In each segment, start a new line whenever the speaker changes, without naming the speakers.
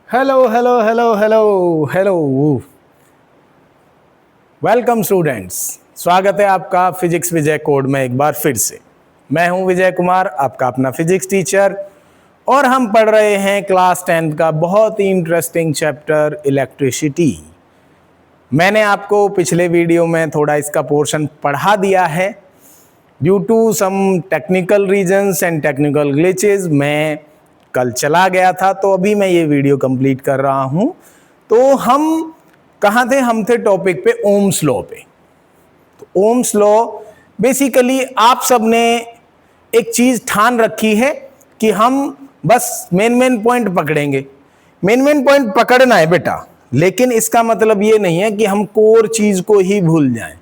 Hello hello hello hello hello. Welcome students, स्वागत है आपका फिजिक्स विजय कोड में एक बार फिर से। मैं हूं विजय कुमार, आपका अपना फिजिक्स टीचर, और हम पढ़ रहे हैं क्लास 10th का बहुत ही इंटरेस्टिंग चैप्टर इलेक्ट्रिसिटी। मैंने आपको पिछले वीडियो में थोड़ा इसका पोर्शन पढ़ा दिया है। Due to some technical reasons and technical glitches मैं कल चला गया था, तो अभी मैं ये वीडियो कंप्लीट कर रहा हूं। तो हम कहाँ थे? हम थे टॉपिक पे ओम्स लॉ पे। तो ओम्स लॉ बेसिकली आप सबने एक चीज ठान रखी है कि हम बस मेन पॉइंट पकड़ेंगे। मेन पॉइंट पकड़ना है बेटा, लेकिन इसका मतलब ये नहीं है कि हम कोर चीज को ही भूल जाएं।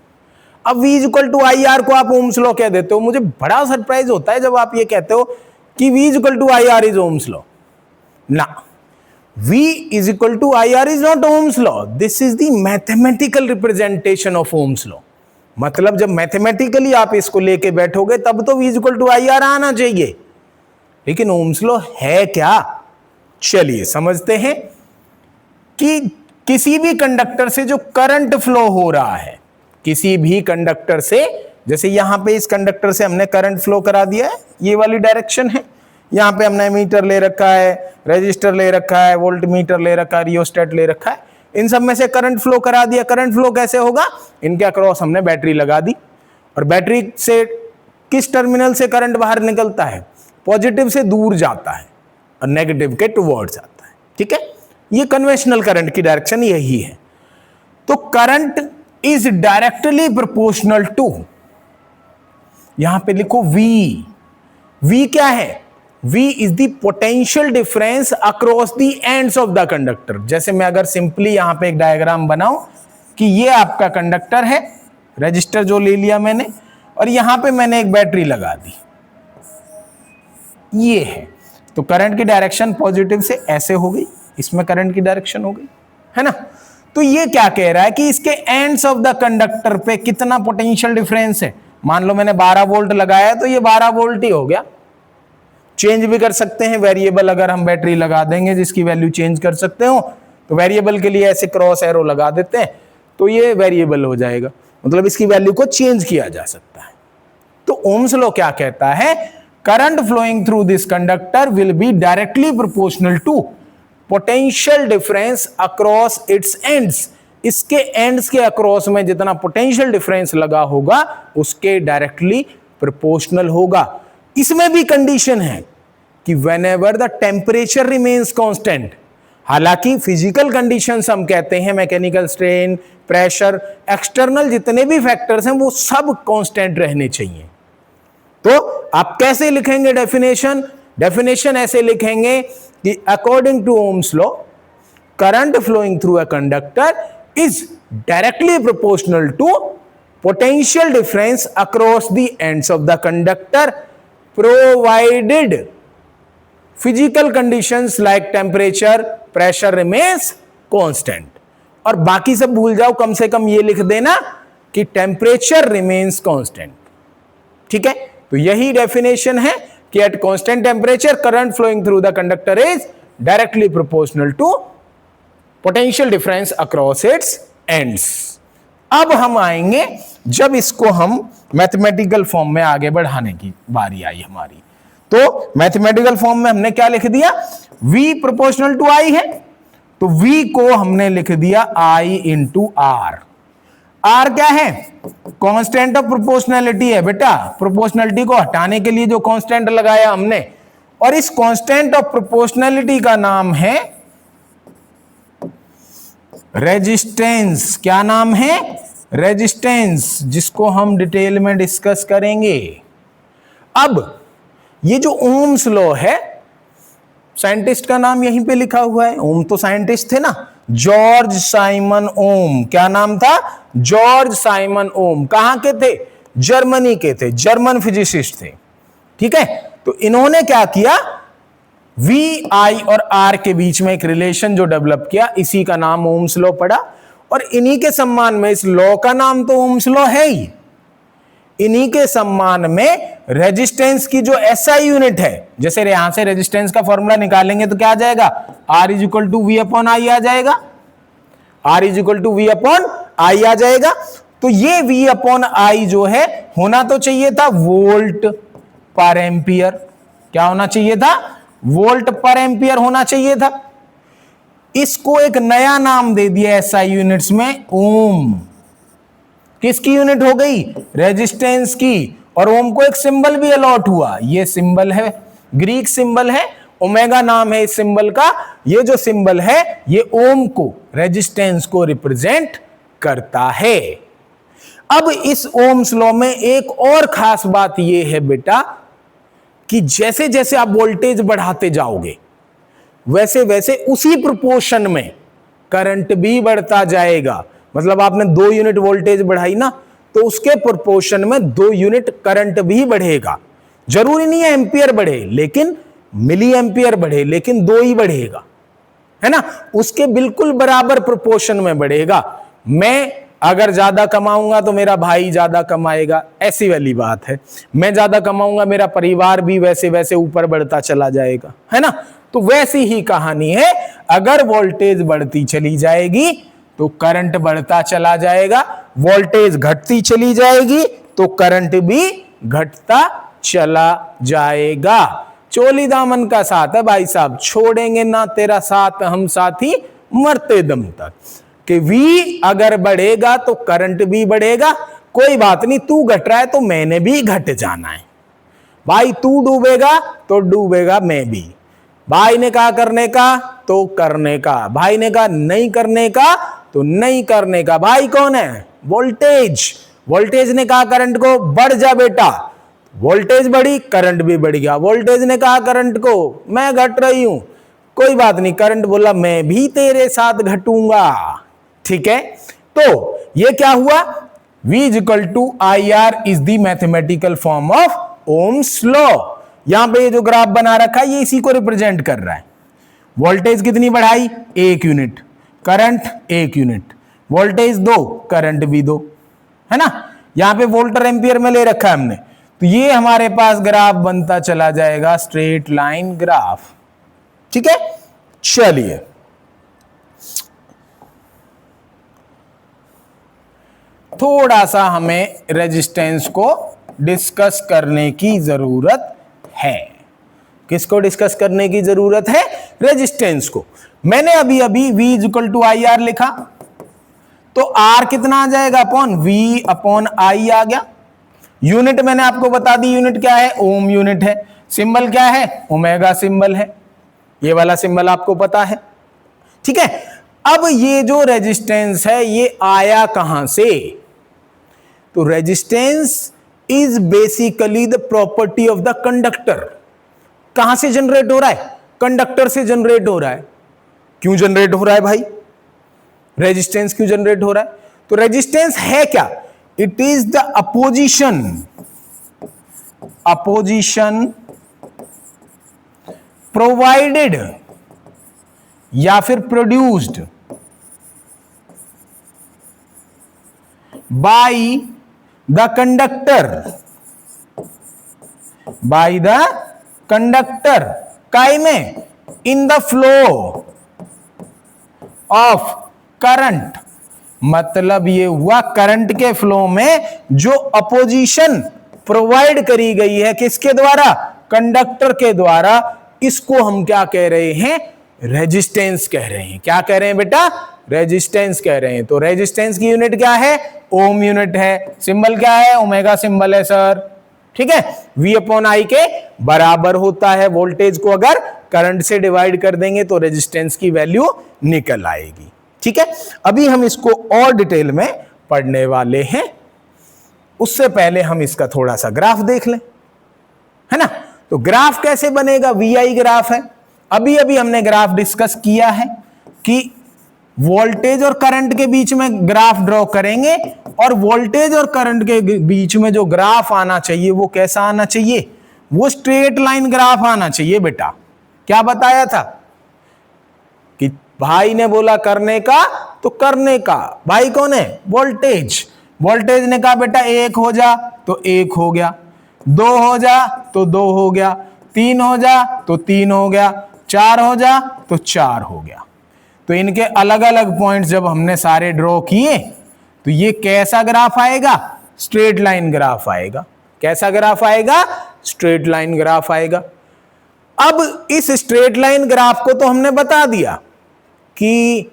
अब V equal to I R को आप ओम्स लॉ कह देते हो। मुझे बड़ा सरप्राइज होता है जब आप ये कहते हो कि V equal to I R is Ohm's law. ना, V is equal to IR is not Ohm's law. This is the mathematical representation of Ohm's law. मतलब जब मैथमेटिकली आप इसको लेके बैठोगे तब तो V is equal to IR आना चाहिए, लेकिन Ohm's law है क्या? चलिए समझते हैं कि किसी भी कंडक्टर से जो करंट फ्लो हो रहा है, किसी भी कंडक्टर से, जैसे यहां पे इस कंडक्टर से हमने करंट फ्लो करा दिया है, ये वाली डायरेक्शन है। यहां पे हमने मीटर ले रखा है, रजिस्टर ले रखा है, वोल्ट मीटर ले रखा है, रियोस्टेट ले रखा है। इन सब में से करंट फ्लो करा दिया। करंट फ्लो कैसे होगा? इनके अक्रॉस हमने बैटरी लगा दी, और बैटरी से किस टर्मिनल से करंट बाहर निकलता है? पॉजिटिव से दूर जाता है और नेगेटिव के टुवर्ड्स आता है। ठीक है, ये कन्वेंशनल करंट की डायरेक्शन यही है। तो current is directly proportional to, यहां पे लिखो V। V क्या है? V is the potential difference across the ends of the conductor. जैसे मैं अगर सिंपली यहां पे एक डायग्राम बनाऊं कि ये आपका कंडक्टर है, रजिस्टर जो ले लिया मैंने, और यहां पे मैंने एक बैटरी लगा दी, ये है। तो करंट की डायरेक्शन पॉजिटिव से ऐसे हो गई, इसमें करंट की डायरेक्शन हो गई, है ना। तो ये क्या कह रहा है कि इसके एंड्स ऑफ द कंडक्टर पे कितना पोटेंशियल डिफरेंस है। मान लो मैंने 12 वोल्ट लगाया, तो ये 12 वोल्ट ही हो गया। चेंज भी कर सकते हैं वेरिएबल, अगर हम बैटरी लगा देंगे जिसकी वैल्यू चेंज कर सकते हो, तो वेरिएबल के लिए ऐसे क्रॉस एरो लगा देते हैं, तो ये वेरिएबल हो जाएगा, मतलब इसकी वैल्यू को चेंज किया जा सकता है। तो ओम्स लॉ क्या कहता है? Current flowing through this conductor will be directly proportional to potential difference across its ends. इसके एंड्स के अक्रॉस में जितना पोटेंशियल डिफरेंस लगा होगा उसके डायरेक्टली प्रोपोर्शनल होगा। इसमें भी कंडीशन है कि whenever the temperature remains constant. हालांकि फिजिकल कंडीशंस हम कहते हैं, मैकेनिकल स्ट्रेन, प्रेशर, एक्सटर्नल जितने भी फैक्टर्स हैं वो सब कांस्टेंट रहने चाहिए। तो आप कैसे लिखेंगे डेफिनेशन? डेफिनेशन ऐसे लिखेंगे कि according to Ohm's law, current flowing through a conductor is directly proportional to potential difference across the ends of the conductor provided physical conditions like temperature, pressure remains constant। और बाकी सब भूल जाओ, कम से कम ये लिख देना कि temperature remains constant। ठीक है, तो यही डेफिनेशन है कि at constant temperature current flowing through the conductor is directly proportional to potential difference across its ends। अब हम आएंगे जब इसको हम मैथमेटिकल फॉर्म में आगे बढ़ाने की बारी आई हमारी। तो मैथमेटिकल फॉर्म में हमने क्या लिख दिया? V प्रोपोर्शनल टू I है, तो V को हमने लिख दिया I इंटू R। R क्या है? कांस्टेंट ऑफ प्रोपोर्शनैलिटी है बेटा। प्रोपोर्शनैलिटी को हटाने के लिए जो कांस्टेंट लगाया हमने, और इस कांस्टेंट ऑफ प्रोपोर्शनैलिटी का नाम है रेजिस्टेंस। क्या नाम है? रेजिस्टेंस, जिसको हम डिटेल में डिस्कस करेंगे। अब ये जो ओम्स लॉ है, साइंटिस्ट का नाम यहीं पे लिखा हुआ है। ओम तो साइंटिस्ट थे ना, जॉर्ज साइमन ओम। क्या नाम था? जॉर्ज साइमन ओम। कहां के थे? जर्मनी के थे, जर्मन फिजिसिस्ट थे। ठीक है, तो इन्होंने क्या किया? V, I और R के बीच में एक रिलेशन जो डेवलप किया, इसी का नाम ओम्स लॉ पड़ा, और इन्हीं के सम्मान में इस लॉ का नाम तो ओम्स लॉ है ही। इन्हीं के सम्मान में रेजिस्टेंस की जो एसआई यूनिट है, जैसे यहां से रेजिस्टेंस का फॉर्मूला निकालेंगे तो क्या आ जाएगा, R is equal to V upon I आ जाएगा, R is equal to V upon I आ जाएगा। तो ये V अपॉन आई जो है होना तो चाहिए था वोल्ट पर एम्पियर। क्या होना चाहिए था, वोल्ट पर एम्पियर होना चाहिए था। इसको एक नया नाम दे दिया एसआई यूनिट्स में, ओम। किसकी यूनिट हो गई, रेजिस्टेंस की। और ओम को एक सिंबल भी अलॉट हुआ, ये सिंबल है ग्रीक सिंबल है, ओमेगा नाम है इस सिंबल का। ये जो सिंबल है ये ओम को, रेजिस्टेंस को रिप्रेजेंट करता है। अब इस ओम्स लॉ में एक और खास बात यह है बेटा कि जैसे जैसे आप वोल्टेज बढ़ाते जाओगे वैसे वैसे उसी प्रोपोर्शन में करंट भी बढ़ता जाएगा। मतलब आपने 2 यूनिट वोल्टेज बढ़ाई ना, तो उसके प्रोपोर्शन में 2 यूनिट करंट भी बढ़ेगा। जरूरी नहीं है एम्पियर बढ़े, लेकिन मिली एम्पियर बढ़े, लेकिन 2 ही बढ़ेगा, है ना, उसके बिल्कुल बराबर प्रोपोर्शन में बढ़ेगा। मैं अगर ज्यादा कमाऊंगा तो मेरा भाई ज्यादा कमाएगा, ऐसी वाली बात है। मैं ज्यादा कमाऊंगा, मेरा परिवार भी वैसे वैसे ऊपर बढ़ता चला जाएगा, है ना। तो वैसी ही कहानी है, अगर वोल्टेज बढ़ती चली जाएगी तो करंट बढ़ता चला जाएगा, वोल्टेज घटती चली जाएगी तो करंट भी घटता चला जाएगा। चोली दामन का साथ है भाई साहब, छोड़ेंगे ना तेरा साथ हम साथी मरते दम तक। कि V अगर बढ़ेगा तो करंट भी बढ़ेगा, कोई बात नहीं, तू घट रहा है तो मैंने भी घट जाना है भाई। तू डूबेगा तो डूबेगा मैं भी। भाई ने कहा करने का तो करने का, भाई ने कहा नहीं करने का तो नहीं करने का। भाई कौन है, वोल्टेज। वोल्टेज ने कहा करंट को बढ़ जा बेटा, वोल्टेज बढ़ी करंट भी बढ़ गया। वोल्टेज ने कहा करंट को मैं घट रही हूं, कोई बात नहीं, करंट बोला मैं भी तेरे साथ घटूंगा। ठीक है, तो ये क्या हुआ, V is equal to I R is the mathematical form of Ohm's law. यहां पे ये जो ग्राफ बना रखा है ये इसी को रिप्रेजेंट कर रहा है। वोल्टेज कितनी बढ़ाई, 1 unit, current 1 unit, voltage 2, current भी 2, है ना। यहां पे वोल्ट और एम्पियर में ले रखा है हमने, तो ये हमारे पास ग्राफ बनता चला जाएगा, स्ट्रेट लाइन ग्राफ। ठीक है, चलिए थोड़ा सा हमें रेजिस्टेंस को डिस्कस करने की जरूरत है। किसको डिस्कस करने की जरूरत है, रेजिस्टेंस को। मैंने अभी अभी V is equal to I R लिखा, तो R कितना आ जाएगा, अपॉन V अपॉन आई आ गया। यूनिट मैंने आपको बता दी, यूनिट क्या है, ओम यूनिट है। सिंबल क्या है, ओमेगा सिंबल है, ये वाला सिंबल आपको पता है। ठीक है, अब ये जो रेजिस्टेंस है ये आया कहां से, तो resistance is basically the property of the conductor. कहां से जनरेट हो रहा है, कंडक्टर से जनरेट हो रहा है। क्यों जनरेट हो रहा है भाई, रेजिस्टेंस क्यों जनरेट हो रहा है, तो रेजिस्टेंस है क्या, it is the opposition provided या फिर प्रोड्यूस्ड बाय द कंडक्टर काय में, in the flow of current. मतलब ये हुआ करंट के फ्लो में जो अपोजिशन प्रोवाइड करी गई है, किसके द्वारा, कंडक्टर के द्वारा, इसको हम क्या कह रहे हैं, रेजिस्टेंस कह रहे हैं। क्या कह रहे हैं बेटा, रेजिस्टेंस कह रहे हैं। तो रेजिस्टेंस की यूनिट क्या है, ओम यूनिट है। सिंबल क्या है, ओमेगा सिंबल है सर। ठीक है, V अपॉन आई के बराबर होता है। वोल्टेज को अगर करंट से डिवाइड कर देंगे तो रेजिस्टेंस की वैल्यू निकल आएगी। ठीक है, अभी हम इसको और डिटेल में पढ़ने वाले हैं, उससे पहले हम इसका थोड़ा सा ग्राफ देख लें, है ना। तो ग्राफ कैसे बनेगा, VI ग्राफ है। अभी अभी हमने ग्राफ डिस्कस किया है कि वोल्टेज और करंट के बीच में ग्राफ ड्रॉ करेंगे, और वोल्टेज और करंट के बीच में जो ग्राफ आना चाहिए वो कैसा आना चाहिए, वो स्ट्रेट लाइन ग्राफ आना चाहिए बेटा। क्या बताया था कि भाई ने बोला करने का तो करने का, भाई कौन है, वोल्टेज। वोल्टेज ने कहा बेटा 1 हो जा, तो 1 हो गया, 2 हो जा तो 2 हो गया, 3 हो जा तो 3 हो गया, 4 हो जा तो 4 हो गया। तो इनके अलग अलग पॉइंट्स जब हमने सारे ड्रॉ किए तो ये कैसा ग्राफ आएगा? स्ट्रेट लाइन ग्राफ आएगा। कैसा ग्राफ आएगा? स्ट्रेट लाइन ग्राफ आएगा। अब इस स्ट्रेट लाइन ग्राफ को तो हमने बता दिया कि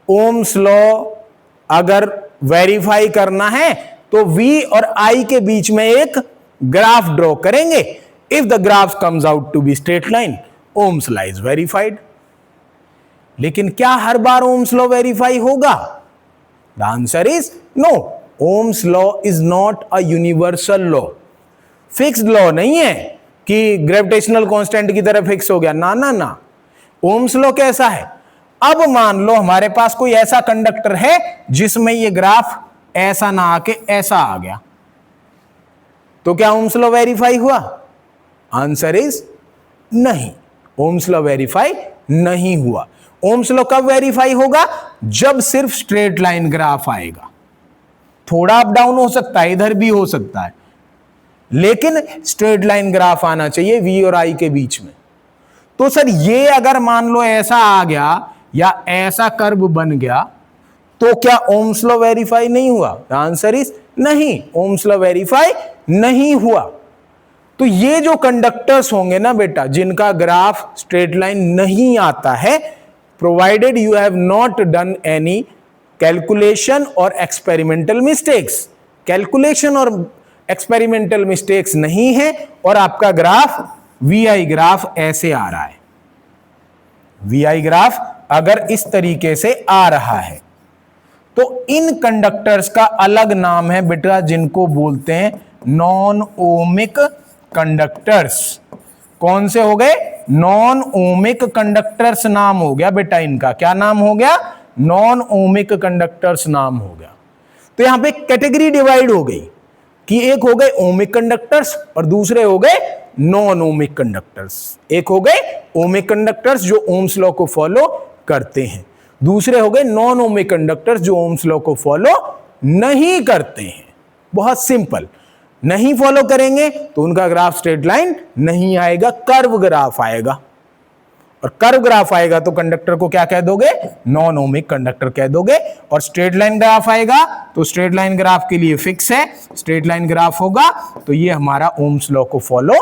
ओम्स लॉ अगर वेरीफाई करना है तो V और I के बीच में एक ग्राफ ड्रॉ करेंगे। If the graph comes out to be straight line, Ohm's law is verified. लेकिन क्या हर बार ओम्स लॉ वेरीफाई होगा? The answer is no. Ohm's law is not a universal law. Fixed law नहीं है कि gravitational constant की तरह फिक्स हो गया, ना ना ना। ओम्स लॉ कैसा है? अब मान लो हमारे पास कोई ऐसा कंडक्टर है जिसमें ये ग्राफ ऐसा ना आके ऐसा आ गया, तो क्या ओम्स लॉ वेरीफाई हुआ? आंसर इज नहीं, ओम्स लॉ वेरीफाई नहीं हुआ। ओम्स लॉ कब वेरीफाई होगा? जब सिर्फ स्ट्रेट लाइन ग्राफ आएगा। थोड़ा अप डाउन हो सकता है, इधर भी हो सकता है, लेकिन स्ट्रेट लाइन ग्राफ आना चाहिए V और I के बीच में। तो सर ये अगर मान लो ऐसा आ गया या ऐसा कर्व बन गया तो क्या ओम्स लॉ वेरीफाई नहीं हुआ? आंसर इज नहीं, ओम्स लॉ वेरीफाई नहीं हुआ। तो ये जो कंडक्टर्स होंगे ना बेटा, जिनका ग्राफ स्ट्रेट लाइन नहीं आता है, provided you have not done any calculation और एक्सपेरिमेंटल मिस्टेक्स, कैलकुलेशन और एक्सपेरिमेंटल मिस्टेक्स नहीं है, और आपका ग्राफ VI ग्राफ ऐसे आ रहा है, VI ग्राफ अगर इस तरीके से आ रहा है, तो इन कंडक्टर्स का अलग नाम है बेटा, जिनको बोलते हैं नॉन ओमिक कंडक्टर्स। कौन से हो गए? नॉन ओमिक कंडक्टर्स नाम हो गया बेटा इनका। क्या नाम हो गया? नॉन ओमिक कंडक्टर्स नाम हो गया। तो यहां पे कैटेगरी डिवाइड हो गई कि एक हो गए ओमिक कंडक्टर्स और दूसरे हो गए नॉन ओमिक कंडक्टर्स। एक हो गए ओमिक कंडक्टर्स जो ओम्स लॉ को फॉलो करते हैं, दूसरे हो गए नॉन ओमिक कंडक्टर्स जो ओम्स लॉ को फॉलो नहीं करते हैं। बहुत सिंपल, नहीं फॉलो करेंगे तो उनका ग्राफ स्ट्रेट लाइन नहीं आएगा, कर्व ग्राफ आएगा। और कर्व ग्राफ आएगा तो कंडक्टर को क्या कह दोगे? नॉन ओमिक कंडक्टर कह दोगे। और स्ट्रेट लाइन ग्राफ आएगा तो स्ट्रेट लाइन ग्राफ के लिए फिक्स है, स्ट्रेट लाइन ग्राफ होगा तो ये हमारा ओम्स लॉ को फॉलो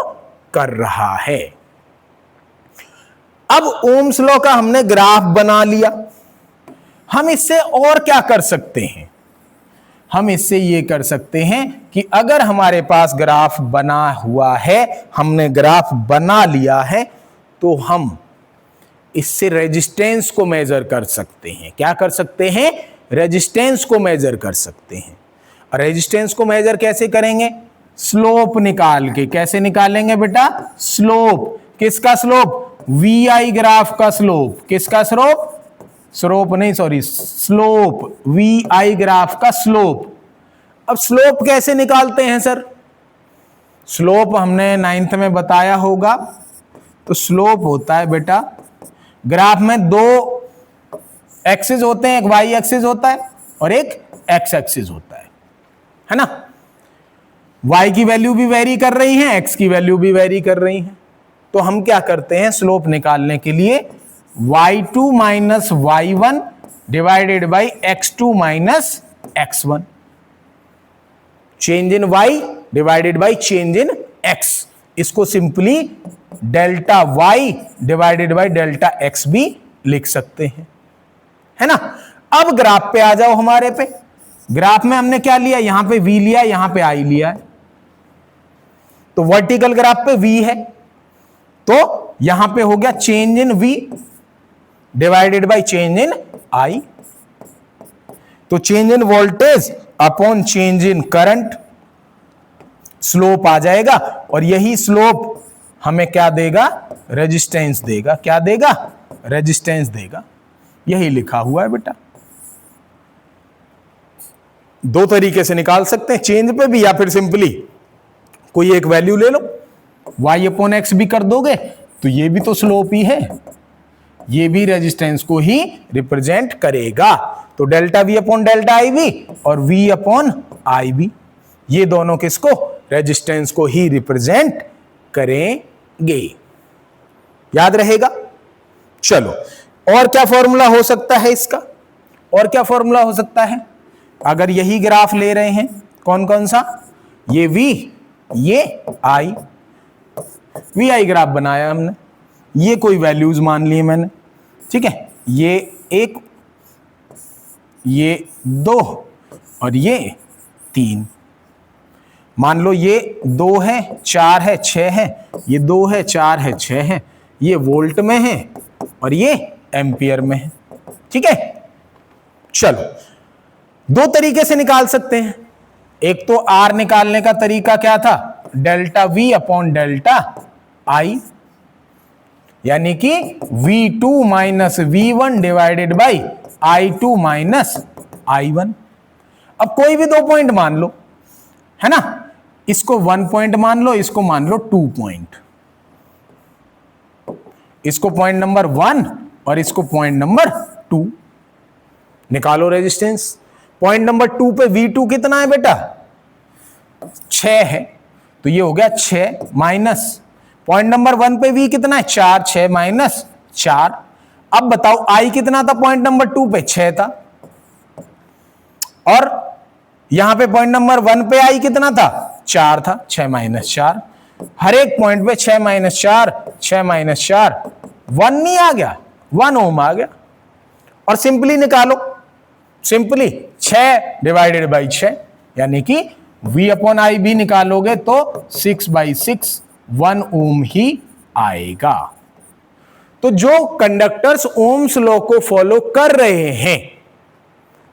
कर रहा है। अब ओम्स लॉ का हमने ग्राफ बना लिया, हम इससे और क्या कर सकते हैं? हम इससे ये कर सकते हैं कि अगर हमारे पास ग्राफ बना हुआ है, हमने ग्राफ बना लिया है, तो हम इससे रेजिस्टेंस को मेजर कर सकते हैं। क्या कर सकते हैं? रेजिस्टेंस को मेजर कर सकते हैं। और रेजिस्टेंस को मेजर कैसे करेंगे? स्लोप निकाल के। कैसे निकालेंगे बेटा? स्लोप। किसका स्लोप? VI ग्राफ का स्लोप। किसका स्लोप? स्लोप नहीं, सॉरी, स्लोप, VI ग्राफ का स्लोप। अब स्लोप कैसे निकालते हैं सर? स्लोप हमने 9th में बताया होगा। तो स्लोप होता है बेटा, ग्राफ में दो एक्सिस होते हैं, एक वाई एक्सिस होता है और एक एक्स एक्सिस होता है ना। वाई की वैल्यू भी वेरी कर रही है, एक्स की वैल्यू भी वेरी कर रही है। तो हम क्या करते हैं स्लोप निकालने के लिए? y2 minus y1 divided by x2 minus x1, change in y divided by change in x। इसको simply delta y divided by delta x भी लिख सकते हैं, है ना। अब ग्राफ पे आ जाओ हमारे पे। ग्राफ में हमने क्या लिया? यहां पे v लिया, यहां पे i लिया है। तो वर्टिकल ग्राफ पे v है, तो यहां पे हो गया change in v divided by change in i। तो change in voltage upon change in current, slope आ जाएगा। और यही स्लोप हमें क्या देगा? रेजिस्टेंस देगा। क्या देगा? रेजिस्टेंस देगा। यही लिखा हुआ है बेटा। दो तरीके से निकाल सकते हैं, चेंज पे भी या फिर सिंपली कोई एक वैल्यू ले लो, y अपॉन एक्स भी कर दोगे तो ये भी तो स्लोप ही है, ये भी रेजिस्टेंस को ही रिप्रेजेंट करेगा। तो delta v upon delta i भी और v अपॉन i भी, ये दोनों किसको? रेजिस्टेंस को ही रिप्रेजेंट करेंगे। याद रहेगा? चलो, और क्या फॉर्मूला हो सकता है इसका? और क्या फॉर्मूला हो सकता है? अगर यही ग्राफ ले रहे हैं, कौन कौन सा? ये V, ये I, VI ग्राफ बनाया हमने, ये कोई वैल्यूज मान ली मैंने, ठीक है, ये 1, ये 2 और ये 3। मान लो ये 2 है, 4 है, 6 है, ये 2 है, 4 है, 6 है, ये वोल्ट में है और ये एम्पियर में है, ठीक है। चलो, दो तरीके से निकाल सकते हैं। एक तो R निकालने का तरीका क्या था? Delta V upon delta I, यानी कि V2 minus V1 divided by I2 minus I1। अब कोई भी 2 पॉइंट मान लो, है ना, इसको 1 पॉइंट मान लो, इसको मान लो 2 पॉइंट, इसको पॉइंट नंबर 1 और इसको पॉइंट नंबर 2। निकालो रेजिस्टेंस। पॉइंट नंबर 2 पे V2 कितना है बेटा? 6 है, तो ये हो गया 6 माइनस पॉइंट नंबर 1 पे V कितना है? 4, 6 माइनस 4। अब बताओ I कितना था पॉइंट नंबर 2 पे? 6 था, और यहां पे पॉइंट नंबर 1 पे I कितना था? 4 था, 6 माइनस 4। हर एक पॉइंट पे 6 माइनस 4, 6 माइनस 4, 1 नहीं आ गया, 1 ओम आ गया। और सिंपली निकालो, सिंपली 6 डिवाइडेड बाई 6, यानी कि V अपॉन I भी निकालोगे तो 6/6, 1 ओम ही आएगा। तो जो कंडक्टर्स ओम्स लॉ को फॉलो कर रहे हैं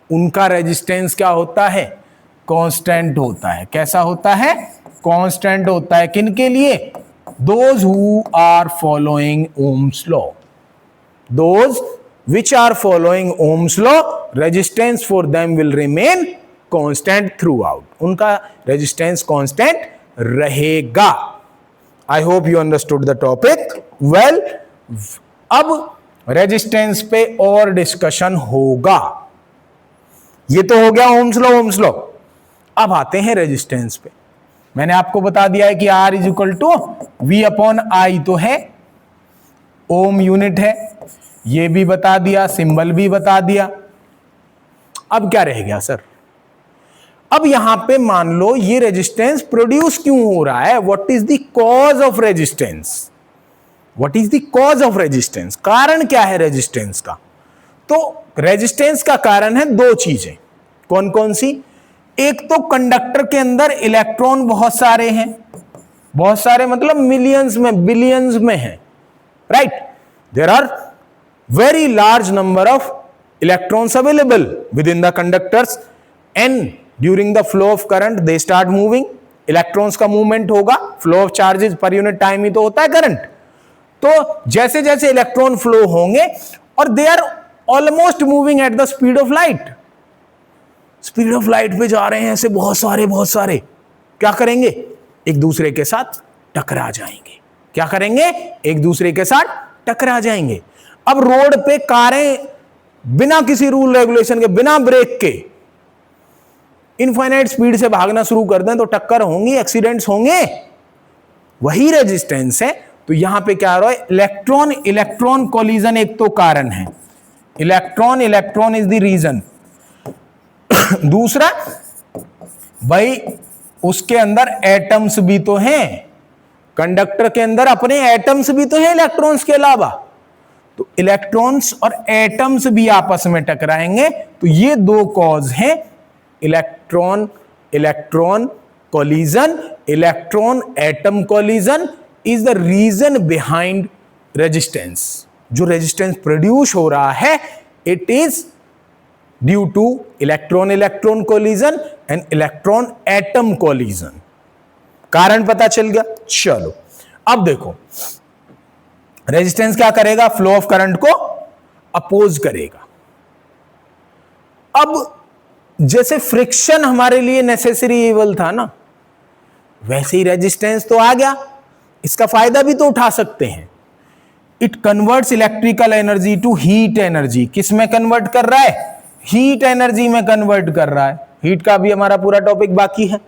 उनका रेजिस्टेंस क्या होता है? कांस्टेंट होता है। कैसा होता है? कांस्टेंट होता है। किनके लिए? Those who are following Ohm's law, those which are following Ohm's law, resistance for them will remain constant throughout. उनका resistance constant रहेगा। I hope you understood the topic well. अब resistance पे और डिस्कशन होगा। ये तो हो गया Ohm's law, Ohm's law। अब आते हैं रेजिस्टेंस पे। मैंने आपको बता दिया है कि R is equal to V upon I तो है, ओम यूनिट है, ये भी बता दिया, सिंबल भी बता दिया। अब क्या रह गया सर? अब यहां पे मान लो ये रेजिस्टेंस प्रोड्यूस क्यों हो रहा है? What is the cause of resistance? What is the cause of resistance? कारण क्या है रेजिस्टेंस का? तो रेजिस्टेंस का कारण है 2 चीजें। कौन कौन सी? एक तो कंडक्टर के अंदर इलेक्ट्रॉन बहुत सारे हैं, बहुत सारे मतलब मिलियंस में, बिलियंस में हैं, right? There are very large number of electrons available within the conductors, and during the flow of current they start moving. electrons का movement होगा, flow of charges per unit time ही तो होता है current. तो जैसे जैसे इलेक्ट्रॉन फ्लो होंगे और they are almost moving at the speed of light, speed of light पे जा रहे हैं ऐसे बहुत सारे, क्या करेंगे? एक दूसरे के साथ टकरा जाएंगे। क्या करेंगे? एक दूसरे के साथ टकरा जाएंगे। अब रोड पे कारें बिना किसी रूल रेगुलेशन के, बिना ब्रेक के इनफाइनाइट स्पीड से भागना शुरू कर दें तो टक्कर होंगी, एक्सीडेंट्स होंगे। वही रेजिस्टेंस है। तो यहां पे क्या हो रहा है? इलेक्ट्रॉन इलेक्ट्रॉन कोलिजन एक तो कारण है, electron electron is the reason. दूसरा भाई उसके अंदर एटम्स भी तो हैं, कंडक्टर के अंदर अपने एटम्स भी तो हैं इलेक्ट्रॉन्स के अलावा। तो इलेक्ट्रॉन्स और एटम्स भी आपस में टकराएंगे। तो ये 2 कॉज हैं, electron electron collision, electron atom collision is the reason behind resistance. जो रेजिस्टेंस प्रोड्यूस हो रहा है it is due to electron electron collision and electron atom collision. कारण पता चल गया। चलो अब देखो रेजिस्टेंस क्या करेगा? फ्लो ऑफ करंट को अपोज करेगा। अब जैसे फ्रिक्शन हमारे लिए नेसेसरी इवल था ना, वैसे ही रेजिस्टेंस तो आ गया, इसका फायदा भी तो उठा सकते हैं। It converts electrical energy to heat energy. किस में कन्वर्ट कर रहा है? हीट एनर्जी में कन्वर्ट कर रहा है। हीट का भी हमारा पूरा टॉपिक बाकी है।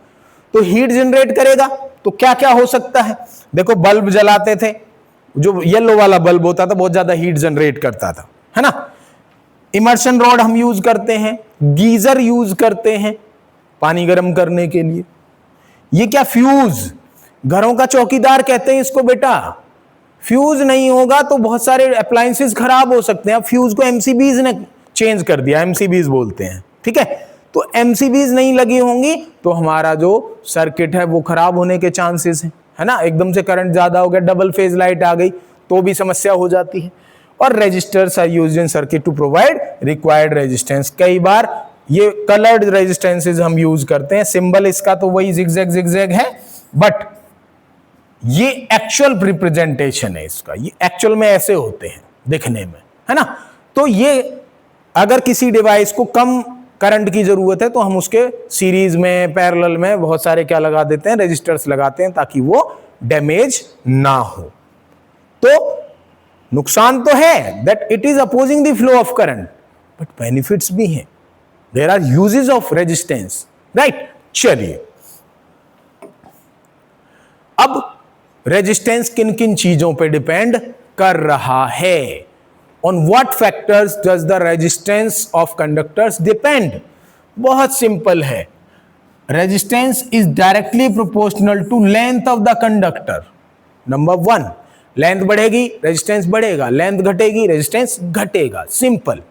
तो हीट जनरेट करेगा। तो क्या क्या हो सकता है, देखो बल्ब जलाते थे, जो येलो वाला बल्ब होता था बहुत ज्यादा हीट जनरेट करता था, है ना। इमर्शन रॉड हम यूज करते हैं, गीजर यूज करते हैं पानी गर्म करने के लिए। ये क्या, फ्यूज, घरों का चौकीदार कहते हैं इसको बेटा। फ्यूज नहीं होगा तो बहुत सारे अप्लायंसेस खराब हो सकते हैं। अब फ्यूज को एमसीबीज ने चेंज कर दिया, एमसीबीज बोलते हैं, ठीक है। तो एमसीबीज नहीं लगी होंगी तो हमारा जो सर्किट है वो खराब होने के चांसेस हैं, है ना। एकदम से करंट ज्यादा हो गया, डबल फेज लाइट आ गई तो भी समस्या हो जाती है। और resistors are used in circuit to provide required resistance. कई बार ये कलर्ड रेजिस्टेंसेस हम यूज करते हैं, सिंबल इसका तो वही जिगजैग जिगजैग है, बट ये एक्चुअल रिप्रेजेंटेशन है इसका, ये एक्चुअल में ऐसे होते हैं दिखने में, है ना। तो ये अगर किसी डिवाइस को कम करंट की जरूरत है तो हम उसके सीरीज में, पैरेलल में बहुत सारे क्या लगा देते हैं, रेजिस्टर्स लगाते हैं ताकि वो डैमेज ना हो। तो नुकसान तो है that it is opposing the flow of current, but benefits भी हैं, there are uses of resistance, right. चलिए, अब रेजिस्टेंस किन किन चीजों पे डिपेंड कर रहा है, on what factors does the resistance of conductors depend. बहुत सिंपल है, resistance is directly proportional to length of the conductor. Number one, length बढ़ेगी रेजिस्टेंस बढ़ेगा, लेंथ घटेगी रेजिस्टेंस घटेगा, simple.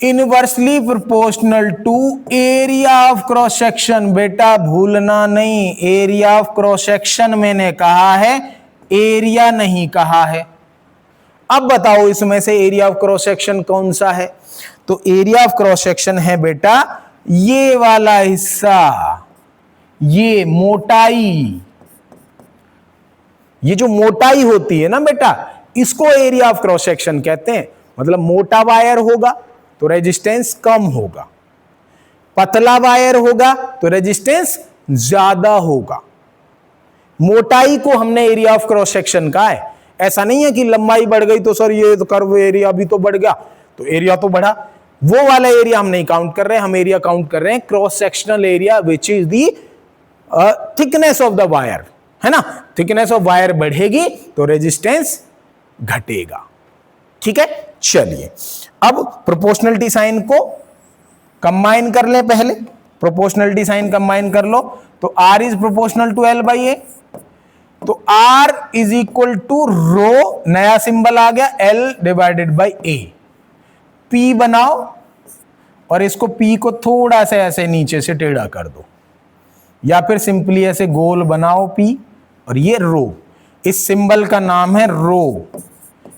Inversely proportional to area of cross section, बेटा भूलना नहीं, area of cross section मैंने कहा है, एरिया नहीं कहा है। अब बताओ इसमें से एरिया ऑफ क्रॉस सेक्शन कौन सा है, तो एरिया ऑफ क्रॉस सेक्शन है बेटा ये वाला हिस्सा, ये मोटाई, ये जो मोटाई होती है ना बेटा, इसको एरिया ऑफ क्रॉस सेक्शन कहते हैं। मतलब मोटा वायर होगा तो रेजिस्टेंस कम होगा, पतला वायर होगा तो रेजिस्टेंस ज्यादा होगा। मोटाई को हमने एरिया ऑफ क्रॉस सेक्शन कहा है। ऐसा नहीं है कि लंबाई बढ़ गई तो सर ये तो कर्व एरिया भी तो बढ़ गया, तो एरिया तो बढ़ा, वो वाला एरिया हम नहीं काउंट कर रहे हैं। हम एरिया काउंट कर रहे हैं cross sectional area which is the thickness of the wire, है ना। थिकनेस ऑफ वायर बढ़ेगी तो रेजिस्टेंस घटेगा, ठीक है। चलिए, अब प्रोपोर्शनलिटी साइन को कंबाइन कर ले, पहले प्रोपोर्शनलिटी साइन कंबाइन कर लो, तो R is proportional to L by A, तो R is equal to rho, नया सिंबल आ गया, L divided by A। P बनाओ और इसको P को थोड़ा सा ऐसे नीचे से टेढ़ा कर दो, या फिर सिंपली ऐसे गोल बनाओ P, और ये रो, इस सिंबल का नाम है रो।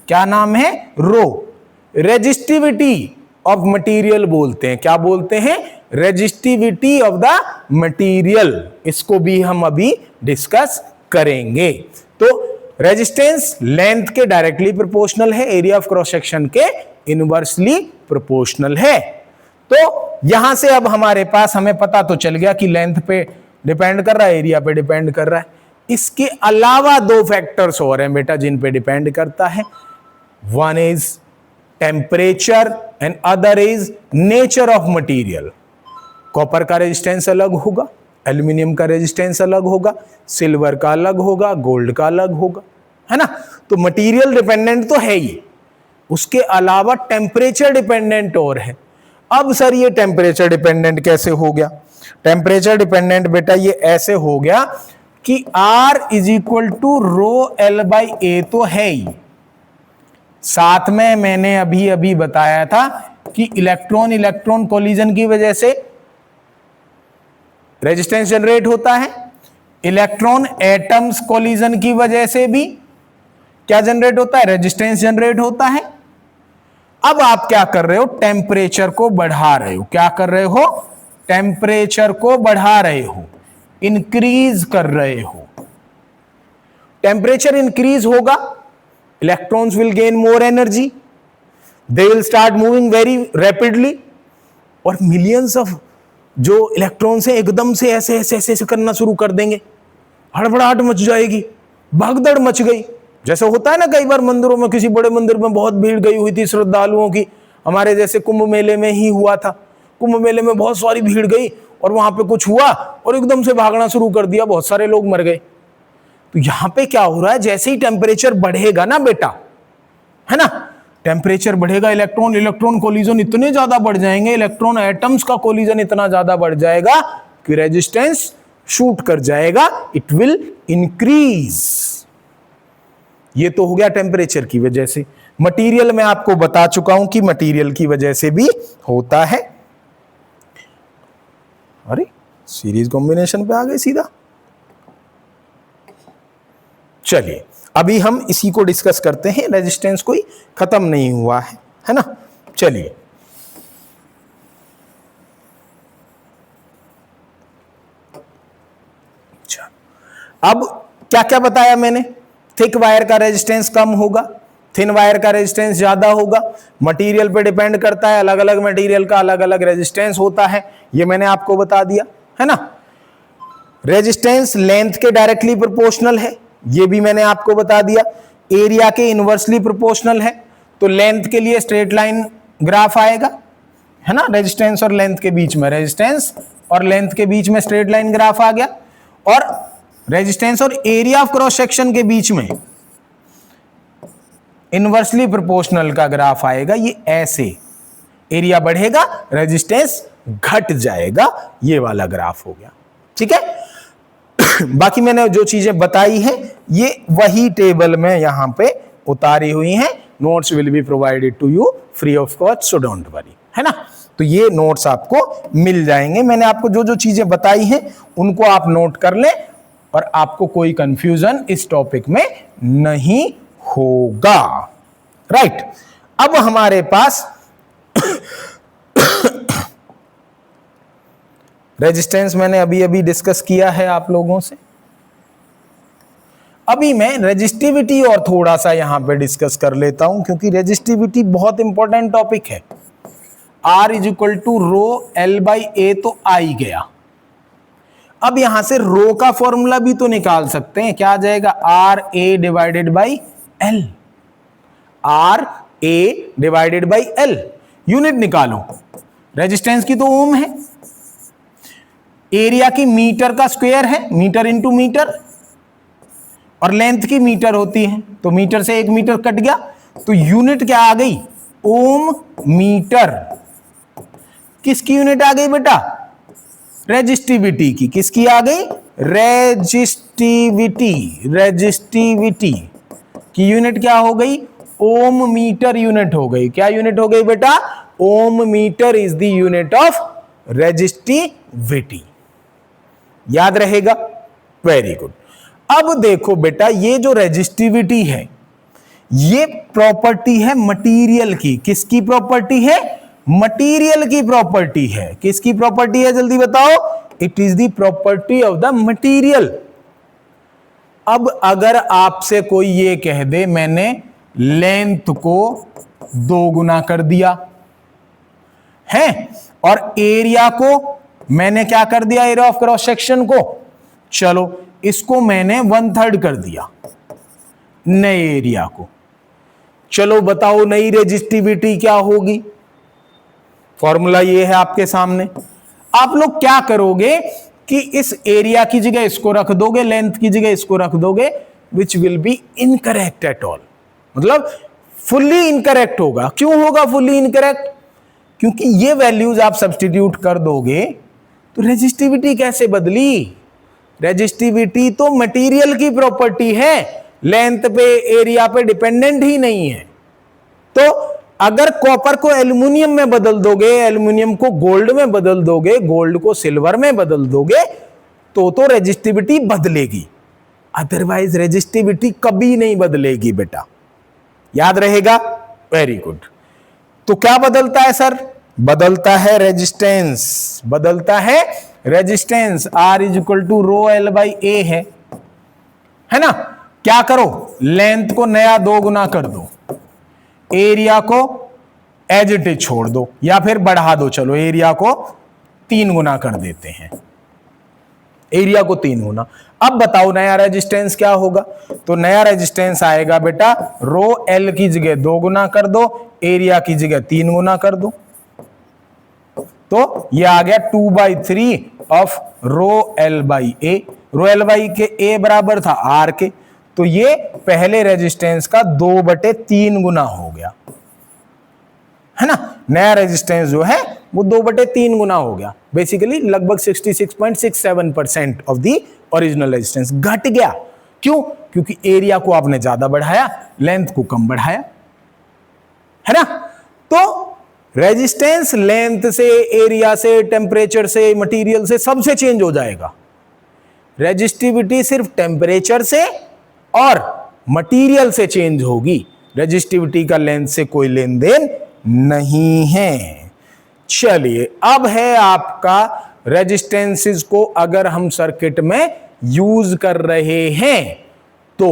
क्या नाम है? रो। रेजिस्टिविटी ऑफ मटेरियल बोलते हैं, क्या बोलते हैं? Resistivity of the material. इसको भी हम अभी डिस्कस करेंगे। तो रेजिस्टेंस लेंथ के डायरेक्टली प्रोपोर्शनल है, एरिया ऑफ क्रॉस सेक्शन के इनवर्सली प्रोपोर्शनल है। तो यहां से अब हमारे पास हमें पता तो चल गया कि लेंथ पे डिपेंड कर रहा है, एरिया पे डिपेंड कर रहा है। इसके अलावा दो फैक्टर्स और हैं बेटा जिन पे डिपेंड करता है। One is temperature and other is nature of material. Copper का रेजिस्टेंस अलग होगा, एल्यूमिनियम का रेजिस्टेंस अलग होगा, सिल्वर का अलग होगा, गोल्ड का अलग होगा, है ना। तो मटेरियल डिपेंडेंट तो है ही, उसके अलावा टेम्परेचर डिपेंडेंट और है। अब सर ये टेम्परेचर डिपेंडेंट कैसे हो गया? टेम्परेचर डिपेंडेंट बेटा ये ऐसे हो गया कि R is equal to rho L by A तो है ही, साथ में मैंने अभी अभी बताया था कि इलेक्ट्रॉन इलेक्ट्रॉन कोलिजन की वजह से रेजिस्टेंस जनरेट होता है, इलेक्ट्रॉन एटम्स कोलिजन की वजह से भी क्या जनरेट होता है? रेजिस्टेंस जनरेट होता है। अब आप क्या कर रहे हो? टेम्परेचर को बढ़ा रहे हो। क्या कर रहे हो? टेम्परेचर को बढ़ा रहे हो, इंक्रीज कर रहे हो। टेम्परेचर इंक्रीज होगा, electrons will gain more energy, they will start moving very rapidly, और मिलियंस ऑफ जो इलेक्ट्रॉन्स हैं एकदम से ऐसे ऐसे ऐसे ऐसे करना शुरू कर देंगे, हड़बड़ाहट मच जाएगी, भगदड़ मच गई। जैसे होता है ना कई बार मंदिरों में, किसी बड़े मंदिर में बहुत भीड़ गई हुई थी श्रद्धालुओं की, हमारे जैसे कुंभ मेले में ही हुआ था। कुंभ मेले में बहुत सारी भीड़ गई और वहां पे कुछ हुआ और एकदम से भागना शुरू कर दिया, बहुत सारे लोग मर गए। तो यहां पे क्या हो रहा है, जैसे ही टेम्परेचर बढ़ेगा ना बेटा, है ना, टेम्परेचर बढ़ेगा, इलेक्ट्रॉन इलेक्ट्रॉन कोलिजन इतने ज्यादा बढ़ जाएंगे, इलेक्ट्रॉन एटम्स का कोलिजन इतना ज्यादा बढ़ जाएगा कि रेजिस्टेंस शूट कर जाएगा, इट विल इंक्रीज। ये तो हो गया टेम्परेचर की वजह से। मटेरियल में आपको बता चुका हूं कि मटेरियल की वजह से भी होता है। अरे सीरीज कॉम्बिनेशन पे आ गए सीधा। चलिए अभी हम इसी को डिस्कस करते हैं, रेजिस्टेंस कोई खत्म नहीं हुआ है ना। चलिए अब क्या क्या बताया मैंने, थिक वायर का रेजिस्टेंस कम होगा, थिन वायर का रेजिस्टेंस ज्यादा होगा, मटेरियल पे डिपेंड करता है, अलग अलग मटेरियल का अलग अलग रेजिस्टेंस होता है, ये मैंने आपको बता दिया है ना। रेजिस्टेंस लेंथ के डायरेक्टली प्रोपोर्शनल है, ये भी मैंने आपको बता दिया। एरिया के इनवर्सली प्रोपोर्शनल है, तो लेंथ के लिए स्ट्रेट लाइन ग्राफ आएगा, है ना, रेजिस्टेंस और लेंथ के बीच में, रेजिस्टेंस और लेंथ के बीच में स्ट्रेट लाइन ग्राफ आ गया, और रेजिस्टेंस और एरिया ऑफ क्रॉस सेक्शन के बीच में इनवर्सली प्रोपोर्शनल का ग्राफ आएगा, ये ऐसे, एरिया बढ़ेगा रेजिस्टेंस घट जाएगा, ये वाला ग्राफ हो गया, ठीक है। बाकी मैंने जो चीजें बताई हैं ये वही टेबल में यहां पे उतारी हुई हैं, notes will be provided to you free of cost, so don't worry, है ना। तो ये नोट्स आपको मिल जाएंगे, मैंने आपको जो जो चीजें बताई हैं उनको आप नोट कर लें और आपको कोई कंफ्यूजन इस टॉपिक में नहीं होगा, राइट। अब हमारे पास रेजिस्टेंस मैंने अभी अभी डिस्कस किया है आप लोगों से। अभी मैं रेजिस्टिविटी और थोड़ा सा यहां पे डिस्कस कर लेता हूं, क्योंकि रेजिस्टिविटी बहुत इंपॉर्टेंट टॉपिक है। R is equal to rho L by A तो आ ही गया। अब यहां से रो का फॉर्मूला भी तो निकाल सकते हैं, क्या आ जाएगा, R A divided by L, R A divided by L. Unit निकालो, रेजिस्टेंस की तो ओम है, एरिया की मीटर का स्क्वायर है, मीटर इंटू मीटर, और लेंथ की मीटर होती है, तो मीटर से 1 मीटर कट गया, तो यूनिट क्या आ गई, ओम मीटर। किसकी यूनिट आ गई बेटा, रेजिस्टिविटी की। किसकी आ गई, रेजिस्टिविटी। रेजिस्टिविटी की यूनिट क्या हो गई, ओम मीटर यूनिट हो गई। क्या यूनिट हो गई बेटा, ohm metre is the unit of resistivity. याद रहेगा, वेरी गुड। अब देखो बेटा, ये जो रेजिस्टिविटी है ये प्रॉपर्टी है मटेरियल की। किसकी प्रॉपर्टी है, मटेरियल की प्रॉपर्टी है। किसकी प्रॉपर्टी है, जल्दी बताओ, it is the property of the material. अब अगर आपसे कोई ये कह दे मैंने लेंथ को 2 गुना कर दिया है और एरिया को मैंने क्या कर दिया, एरिया ऑफ क्रॉस सेक्शन को, चलो इसको मैंने 1/3 कर दिया नए एरिया को, चलो बताओ नई रेजिस्टिविटी क्या होगी। फॉर्मूला ये है आपके सामने। आप लोग क्या करोगे कि इस एरिया की जगह इसको रख दोगे, लेंथ की जगह इसको रख दोगे, which will be incorrect at all, मतलब फुल्ली इनकरेक्ट होगा। क्यों होगा फुल्ली इनकरेक्ट, क्योंकि ये वैल्यूज आप सब्स्टिट्यूट कर दोगे तो रेजिस्टिविटी कैसे बदली। रेजिस्टिविटी तो मटेरियल की प्रॉपर्टी है, लेंथ पे एरिया पे डिपेंडेंट ही नहीं है। तो अगर कॉपर को एल्युमिनियम में बदल दोगे, एल्युमिनियम को गोल्ड में बदल दोगे, गोल्ड को सिल्वर में बदल दोगे, तो रेजिस्टिविटी बदलेगी, अदरवाइज रेजिस्टिविटी कभी नहीं बदलेगी बेटा। याद रहेगा, वेरी गुड। तो क्या बदलता है सर, बदलता है रेजिस्टेंस, बदलता है resistance. R is equal to rho L by A है ना। क्या करो, लेंथ को नया 2 गुना कर दो, एरिया को एज इट इज छोड़ दो या फिर बढ़ा दो, चलो एरिया को 3 गुना कर देते हैं, एरिया को 3 गुना। अब बताओ नया रेजिस्टेंस क्या होगा, तो नया रेजिस्टेंस आएगा बेटा रो एल की जगह 2 गुना कर दो, एरिया की जगह 3 गुना कर दो। तो ये आ गया 2/3 of row L by A. Row L by के ए बराबर था आर के, तो ये पहले रेजिस्टेंस का 2/3 गुना हो गया, है ना। नया रेजिस्टेंस जो है वो 2/3 गुना हो गया, बेसिकली लगभग 66.67% ऑफ दी ओरिजिनल रेजिस्टेंस घट गया। क्यों? क्योंकि एरिया को आपने ज्यादा बढ़ाया, लेंथ को कम बढ़ाया, है ना। तो रेजिस्टेंस लेंथ से, एरिया से, टेम्परेचर से, मटेरियल से, सबसे चेंज हो जाएगा। रेजिस्टिविटी सिर्फ टेम्परेचर से और मटेरियल से चेंज होगी, रेजिस्टिविटी का लेंथ से कोई लेन देन नहीं है। चलिए, अब है आपका रेजिस्टेंसेस को अगर हम सर्किट में यूज कर रहे हैं तो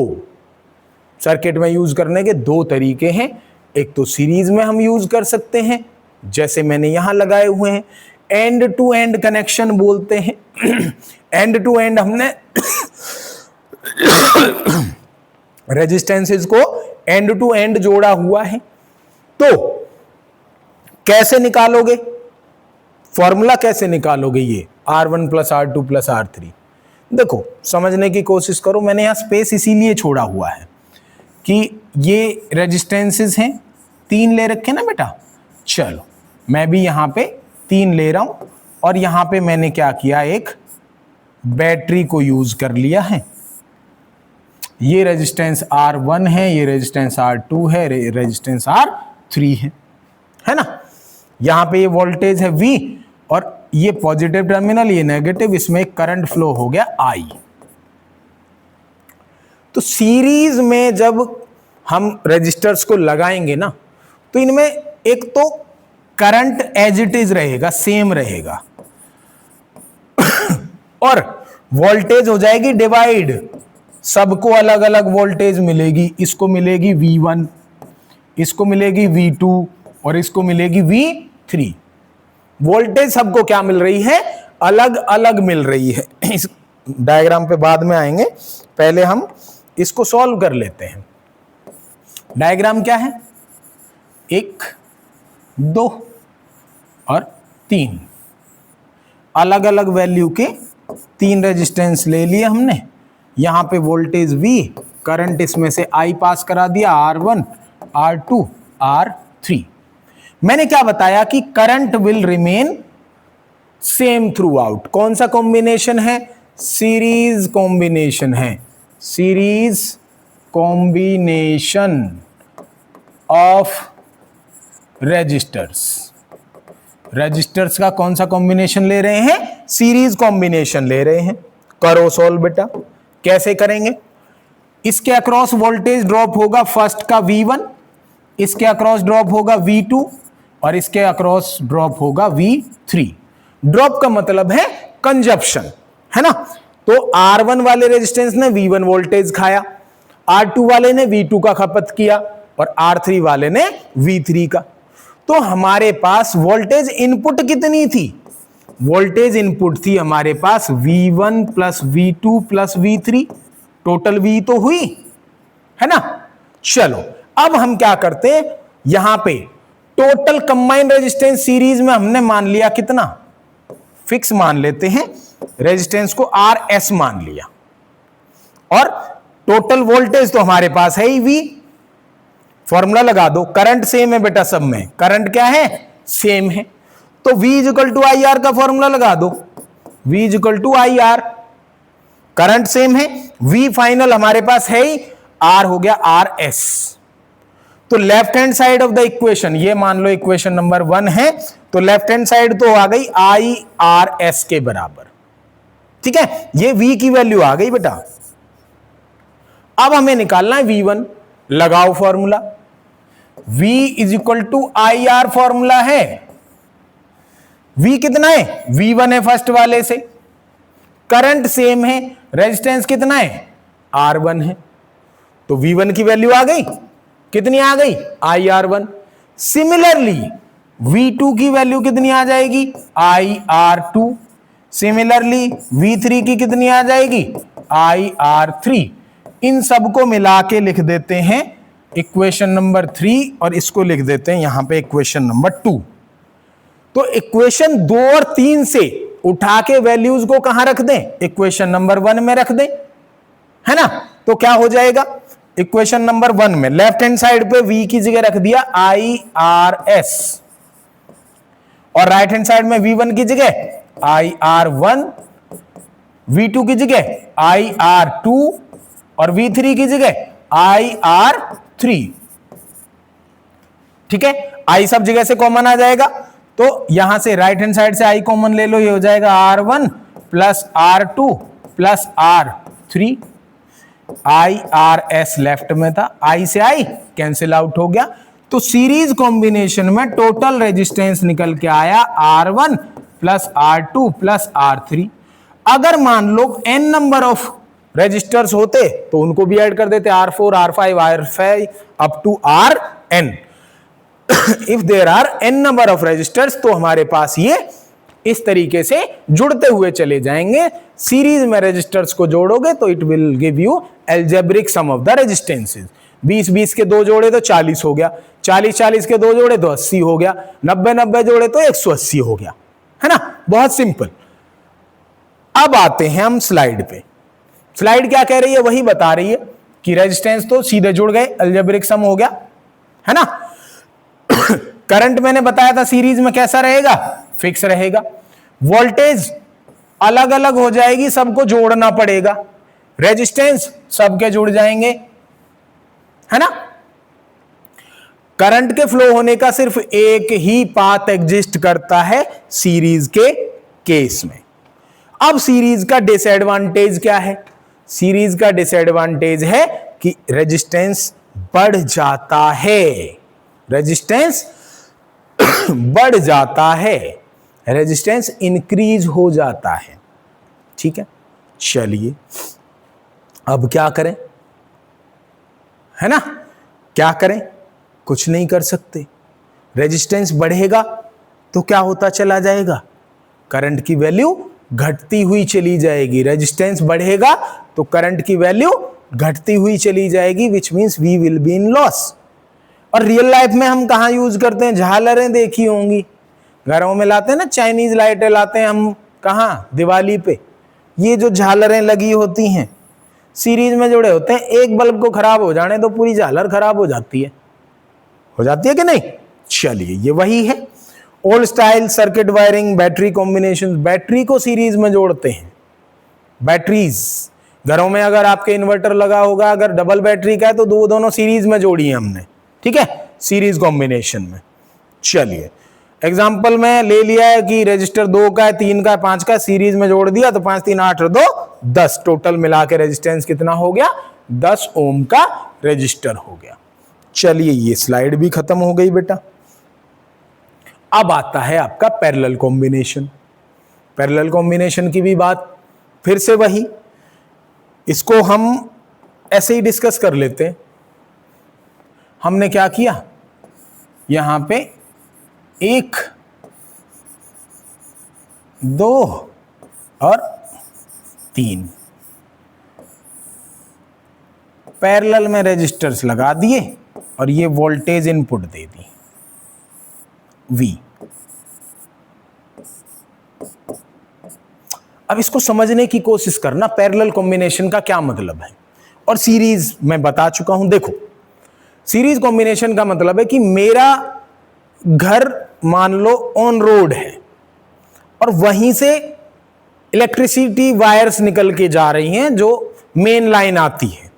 सर्किट में यूज करने के दो तरीके हैं। एक तो सीरीज में हम यूज कर सकते हैं, जैसे मैंने यहां लगाए हुए हैं, एंड टू एंड कनेक्शन बोलते हैं। एंड टू एंड हमने रेजिस्टेंसेस को एंड टू एंड जोड़ा हुआ है। तो कैसे निकालोगे फॉर्मूला, कैसे निकालोगे ये R1 + R2 + R3? देखो, समझने की कोशिश करो। मैंने यहां स्पेस इसीलिए छोड़ा हुआ है कि ये रेजिस्टेंसेस हैं, 3 ले रखे ना बेटा। चलो, मैं भी यहां पे 3 ले रहा हूं और यहां पे मैंने क्या किया, एक बैटरी को यूज कर लिया है। ये रेजिस्टेंस R1 है, ये रेजिस्टेंस R2 है, रेजिस्टेंस R3 है ना। यहां पे ये वोल्टेज है V और ये पॉजिटिव टर्मिनल, ये नेगेटिव, इसमें करंट फ्लो हो गया I। तो सीरीज में जब हम रेजिस्टर्स को लगाएंगे ना, तो इनमें एक तो करंट एज इट इज रहेगा, सेम रहेगा और वोल्टेज हो जाएगी डिवाइड, सबको अलग अलग वोल्टेज मिलेगी। इसको मिलेगी V1, इसको मिलेगी V2 और इसको मिलेगी V3। वोल्टेज सबको क्या मिल रही है, अलग अलग मिल रही है। इस डायग्राम पे बाद में आएंगे, पहले हम इसको सॉल्व कर लेते हैं। डायग्राम क्या है, 1, 2 और 3 अलग अलग वैल्यू के 3 रेजिस्टेंस ले लिए हमने। यहां पे वोल्टेज V, करंट इसमें से I पास करा दिया, R1, R2, R3। मैंने क्या बताया कि current will remain same throughout. कौन सा कॉम्बिनेशन है, सीरीज कॉम्बिनेशन है, series combination of resistors. Resistors का कौन सा कॉम्बिनेशन ले रहे हैं, सीरीज कॉम्बिनेशन ले रहे हैं। करो सॉल्व बेटा। कैसे करेंगे, इसके अक्रॉस वोल्टेज ड्रॉप होगा फर्स्ट का V1, इसके अक्रॉस ड्रॉप होगा V2 और इसके अक्रॉस ड्रॉप होगा V3। ड्रॉप का मतलब है कंजप्शन, है ना। तो R1 वाले रेजिस्टेंस ने V1 वोल्टेज खाया, R2 वाले ने V2 का खपत किया और R3 वाले ने V3 का। तो हमारे पास वोल्टेज इनपुट कितनी थी, वोल्टेज इनपुट थी हमारे पास V1 + V2 + V3, total V तो हुई, है ना। चलो, अब हम क्या करते हैं, यहां पे टोटल कंबाइंड रेजिस्टेंस सीरीज में हमने मान लिया कितना, फिक्स मान लेते हैं, रेजिस्टेंस को RS मान लिया और टोटल वोल्टेज तो हमारे पास है ही V। फॉर्मूला लगा दो, करंट सेम है बेटा, सब में करंट क्या है, सेम है। तो V = IR का फॉर्मूला लगा दो, V = IR, करंट सेम है, V फाइनल हमारे पास है ही, R हो गया RS। तो left hand side of the equation, ये मान लो इक्वेशन नंबर 1 है, तो लेफ्ट हैंड साइड तो आ गई IRS के बराबर, ठीक है। ये V की वैल्यू आ गई बेटा। अब हमें निकालना है V1, लगाओ फॉर्मूला, V = IR फॉर्मूला है। V कितना है, V1 है फर्स्ट वाले से, करंट सेम है, रेजिस्टेंस कितना है, R1 है, तो V1 की वैल्यू आ गई, कितनी आ गई, IR1। सिमिलरली V2 की वैल्यू कितनी आ जाएगी, IR2। सिमिलरली V3 की कितनी आ जाएगी, IR3। इन सबको मिला के लिख देते हैं इक्वेशन नंबर 3 और इसको लिख देते हैं यहां पे इक्वेशन नंबर 2। तो इक्वेशन 2 और 3 से उठा के वैल्यूज को कहां रख दें, इक्वेशन नंबर 1 में रख दें, है ना। तो क्या हो जाएगा, इक्वेशन नंबर 1 में लेफ्ट हैंड साइड पे v की जगह रख दिया IRS और राइट हैंड साइड में v1 की जगह IR1, v2 की जगह IR2 और v3 की जगह IR3। ठीक है, I सब जगह से कॉमन आ जाएगा, तो यहां से राइट हैंड साइड से I कॉमन ले लो, ये हो जाएगा R1 plus R2 plus R3। IRS left में था, I से I कैंसिल आउट हो गया, तो सीरीज कॉम्बिनेशन में टोटल रेजिस्टेंस निकल के आया R1 plus R2 plus R3। अगर मान लो n नंबर ऑफ रजिस्टर्स होते तो उनको भी ऐड कर देते, R4, R5, R5 up to Rn। If there are n number of resistors तो हमारे पास ये इस तरीके से जुड़ते हुए चले जाएंगे। सीरीज में रजिस्टर्स को जोड़ोगे तो it will give you algebraic sum of the resistances. 20-20 के दो जोड़े तो 40 हो गया, 40-40 के दो जोड़े तो 80 हो गया, 90-90 जोड़े तो 180 हो गया, है ना। बहुत सिंपल। अब आते हैं हम स्लाइड पे। स्लाइड क्या कह रही है, वही बता रही है कि रेजिस्टेंस तो सीधे जुड़ गए, एल्जेब्रिक सम हो गया, है ना। करंट मैंने बताया था सीरीज में कैसा रहेगा, फिक्स रहेगा। वोल्टेज अलग अलग हो जाएगी, सबको जोड़ना पड़ेगा। रेजिस्टेंस सबके जुड़ जाएंगे, है ना। करंट के फ्लो होने का सिर्फ एक ही पाथ एग्जिस्ट करता है सीरीज के केस में। अब सीरीज का डिसएडवांटेज क्या है, सीरीज का डिसएडवांटेज है कि रेजिस्टेंस बढ़ जाता है, रेजिस्टेंस बढ़ जाता है, रेजिस्टेंस इंक्रीज हो जाता है। ठीक है, चलिए अब क्या करें, है ना, क्या करें, कुछ नहीं कर सकते। रेजिस्टेंस बढ़ेगा तो क्या होता चला जाएगा, करंट की वैल्यू घटती हुई चली जाएगी। रेजिस्टेंस बढ़ेगा तो करंट की वैल्यू घटती हुई चली जाएगी, which means we will be in loss. और रियल लाइफ में हम कहाँ यूज करते हैं, झालरें देखी होंगी, घरों में लाते हैं ना, चाइनीज लाइटें लाते हैं हम, कहाँ, दिवाली पे। ये जो झालरें लगी होती हैं सीरीज में जुड़े होते हैं, एक बल्ब को खराब हो जाने तो पूरी झालर खराब हो जाती है कि नहीं। चलिए ये वही है, old style circuit wiring, battery combination, battery को सीरीज में जोड़ते हैं। बैटरीज घरों में अगर आपके इन्वर्टर लगा होगा, अगर डबल बैटरी का है तो दोनों सीरीज में जोड़ी है हमने, ठीक है, सीरीज कॉम्बिनेशन में। चलिए एग्जांपल में ले लिया है कि रजिस्टर 2 का है, 3 का है, 5 का है, सीरीज में जोड़ दिया तो 5 3 8 2 10, टोटल मिला के रेजिस्टेंस कितना हो गया, 10 ओम का रजिस्टर हो गया। चलिए ये स्लाइड भी खत्म हो गई बेटा। अब आता है आपका पैरेलल कॉम्बिनेशन। पैरेलल कॉम्बिनेशन की भी बात फिर से वही, इसको हम ऐसे ही डिस्कस कर लेते हैं। हमने क्या किया, यहां पे 1 2 और 3 पैरेलल में रेजिस्टर्स लगा दिए और ये वोल्टेज इनपुट दे दी V। अब इसको समझने की कोशिश करना, पैरेलल कॉम्बिनेशन का क्या मतलब है, और सीरीज में बता चुका हूं। देखो सीरीज कॉम्बिनेशन का मतलब है कि मेरा घर मान लो ऑन रोड है और वहीं से इलेक्ट्रिसिटी वायर्स निकल के जा रही हैं जो मेन लाइन आती है,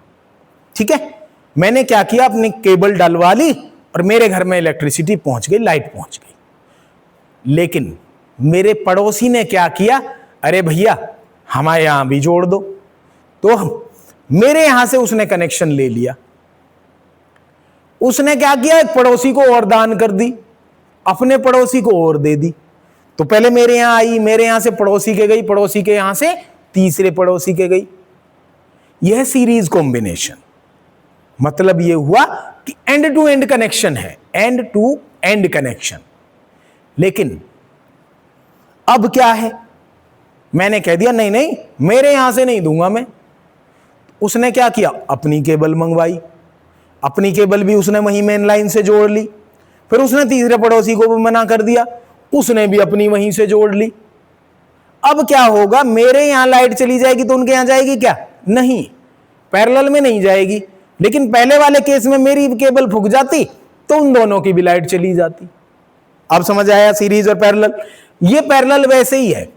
ठीक है। मैंने क्या किया, अपनी केबल डलवा ली और मेरे घर में इलेक्ट्रिसिटी पहुंच गई, लाइट पहुंच गई। लेकिन मेरे पड़ोसी ने क्या किया, अरे भैया हमारे यहां भी जोड़ दो, तो मेरे यहां से उसने कनेक्शन ले लिया। उसने क्या किया, एक पड़ोसी को और दान कर दी, अपने पड़ोसी को और दे दी। तो पहले मेरे यहां आई, मेरे यहां से पड़ोसी के गई, पड़ोसी के यहां से तीसरे पड़ोसी के गई। यह सीरीज कॉम्बिनेशन मतलब यह हुआ कि एंड टू एंड कनेक्शन है, एंड टू एंड कनेक्शन। लेकिन अब क्या है, मैंने कह दिया नहीं नहीं मेरे यहां से नहीं दूंगा मैं। उसने क्या किया, अपनी केबल मंगवाई, अपनी केबल भी उसने वही मेन लाइन से जोड़ ली। फिर उसने तीसरे पड़ोसी को भी मना कर दिया, उसने भी अपनी वहीं से जोड़ ली। अब क्या होगा, मेरे यहां लाइट चली जाएगी तो उनके यहां जाएगी क्या? नहीं, पैरेलल में नहीं जाएगी। लेकिन पहले वाले केस में मेरी केबल फूक जाती तो उन दोनों की भी लाइट चली जाती। अब समझ आया सीरीज और पैरेलल। ये पैरेलल वैसे ही है,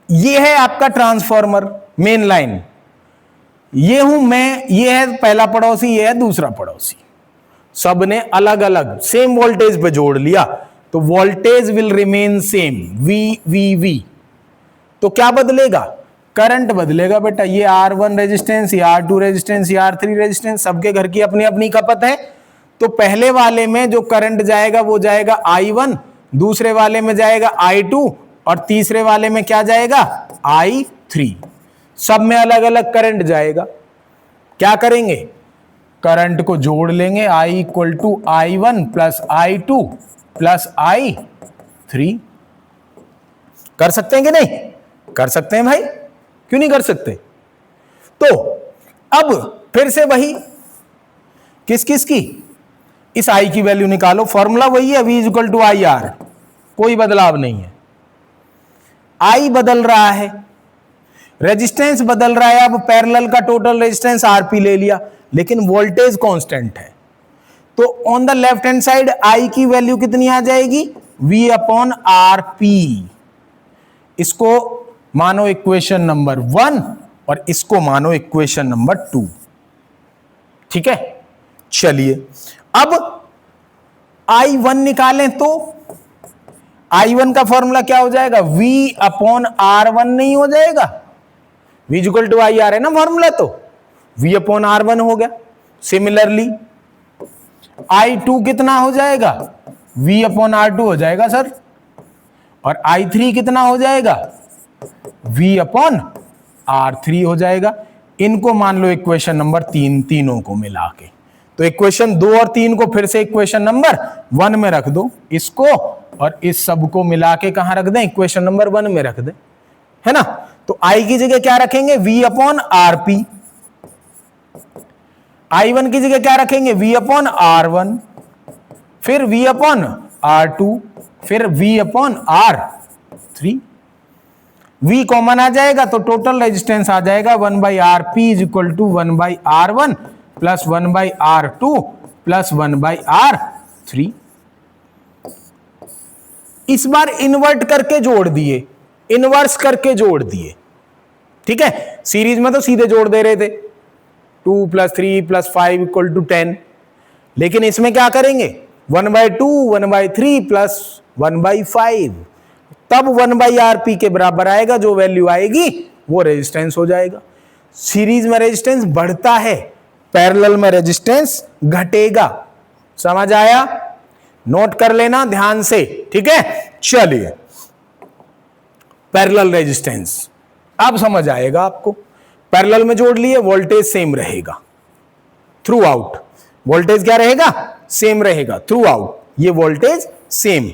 ये है आपका ट्रांसफॉर्मर मेन लाइन, ये हूं मैं, ये है पहला पड़ोसी, ये है दूसरा पड़ोसी, सब ने अलग अलग सेम वोल्टेज पे जोड़ लिया तो voltage will remain same, V V V. तो क्या बदलेगा? करंट बदलेगा बेटा। ये R1 रेजिस्टेंस, ये R2 रेजिस्टेंस, ये R3 रेजिस्टेंस, सबके घर की अपनी अपनी खपत है। तो पहले वाले में जो करंट जाएगा वो जाएगा I1, दूसरे वाले में जाएगा I2 और तीसरे वाले में क्या जाएगा? I3। सब में अलग अलग करंट जाएगा। क्या करेंगे? करंट को जोड़ लेंगे, I equal to I1 plus I2 plus I3। कर सकते हैं कि नहीं? कर सकते हैं भाई, क्यों नहीं कर सकते? तो अब फिर से वही किस किस की, इस I की वैल्यू निकालो। फॉर्मूला वही है, V इक्वल टू IR, कोई बदलाव नहीं है। I बदल रहा है, रेजिस्टेंस बदल रहा है। अब पैरेलल का टोटल रेजिस्टेंस RP ले लिया, लेकिन वोल्टेज कांस्टेंट है। तो on the left hand side I की वैल्यू कितनी आ जाएगी? V upon RP। इसको मानो इक्वेशन नंबर 1 और इसको मानो इक्वेशन नंबर 2। ठीक है, चलिए अब I1 निकालें तो I1 का फॉर्मूला क्या हो जाएगा? V अपॉन R1 नहीं हो जाएगा? V इक्वल टू IR है ना फॉर्मूला, तो V अपॉन R1 हो गया। सिमिलरली I2 कितना हो जाएगा? V अपॉन R2 हो जाएगा सर। और I3 कितना हो जाएगा? V अपॉन R3 हो जाएगा। इनको मान लो इक्वेशन नंबर 3, तीनों को मिला के। तो इक्वेशन 2 और 3 को फिर से इक्वेशन नंबर 1 में रख दो, इसको और इस सब को मिला के कहां रख दें? इक्वेशन नंबर 1 में रख दें, है ना। तो I की जगह क्या रखेंगे? V upon RP। I1 की जगह क्या रखेंगे? V अपॉन R1, फिर V अपॉन R2, फिर V upon R3। V common आ जाएगा तो टोटल रेजिस्टेंस आ जाएगा 1/RP is equal to 1/R1 plus 1/R2 plus 1/R3। इस बार इन्वर्ट करके जोड़ दिए, इनवर्स करके जोड़ दिए। ठीक है, सीरीज में तो सीधे जोड़ दे रहे थे 2 + 3 + 5 = 10, लेकिन इसमें क्या करेंगे? 1/2 1/3 प्लस 1/5, तब 1/RP के बराबर आएगा। जो वैल्यू आएगी वो रेजिस्टेंस हो जाएगा। सीरीज में रेजिस्टेंस बढ़ता है, पैरेलल में रेजिस्टेंस घटेगा। समझ आया? नोट कर लेना ध्यान से, ठीक है। चलिए, पैरेलल रेजिस्टेंस अब समझ आएगा आपको। पैरेलल में जोड़ लिए, वोल्टेज सेम रहेगा थ्रू आउट। वोल्टेज क्या रहेगा? सेम रहेगा थ्रू आउट। ये वोल्टेज सेम।